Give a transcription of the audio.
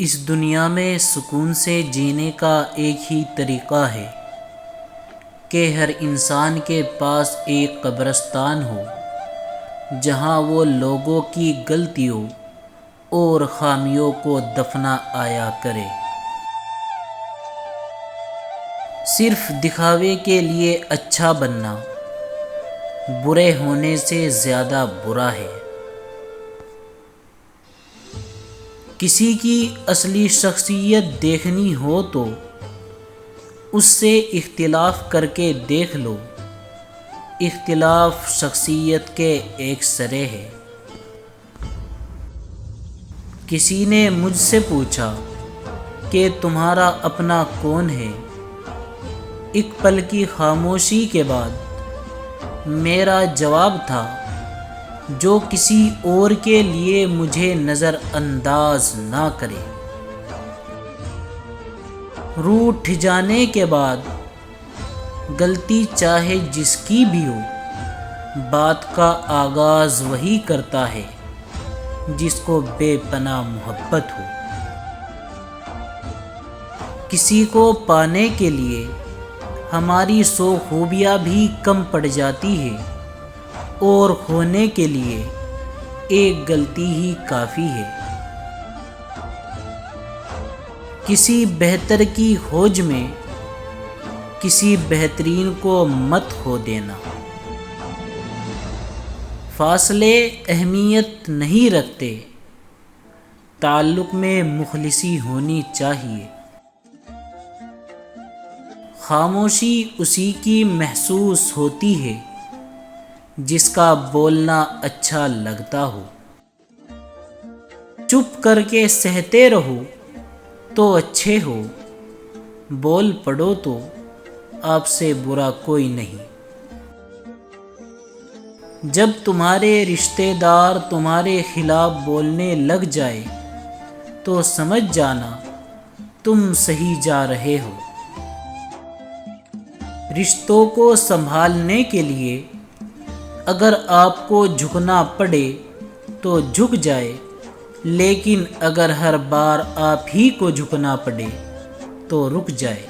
اس دنیا میں سکون سے جینے کا ایک ہی طریقہ ہے کہ ہر انسان کے پاس ایک قبرستان ہو جہاں وہ لوگوں کی غلطیوں اور خامیوں کو دفنا آیا کرے۔ صرف دکھاوے کے لیے اچھا بننا برے ہونے سے زیادہ برا ہے۔ کسی کی اصلی شخصیت دیکھنی ہو تو اس سے اختلاف کر کے دیکھ لو، اختلاف شخصیت کے ایک سرے ہے۔ کسی نے مجھ سے پوچھا کہ تمہارا اپنا کون ہے؟ ایک پل کی خاموشی کے بعد میرا جواب تھا، جو کسی اور کے لیے مجھے نظر انداز نہ کرے۔ روٹھ جانے کے بعد غلطی چاہے جس کی بھی ہو، بات کا آغاز وہی کرتا ہے جس کو بے پناہ محبت ہو۔ کسی کو پانے کے لیے ہماری 100 خوبیاں بھی کم پڑ جاتی ہے اور ہونے کے لیے ایک غلطی ہی کافی ہے۔ کسی بہتر کی کھوج میں کسی بہترین کو مت کھو دینا۔ فاصلے اہمیت نہیں رکھتے، تعلق میں مخلصی ہونی چاہیے۔ خاموشی اسی کی محسوس ہوتی ہے جس کا بولنا اچھا لگتا ہو۔ چپ کر کے سہتے رہو تو اچھے ہو، بول پڑو تو آپ سے برا کوئی نہیں۔ جب تمہارے رشتہ دار تمہارے خلاف بولنے لگ جائے تو سمجھ جانا تم صحیح جا رہے ہو۔ رشتوں کو سنبھالنے کے لیے اگر آپ کو جھکنا پڑے تو جھک جائے، لیکن اگر ہر بار آپ ہی کو جھکنا پڑے تو رک جائے۔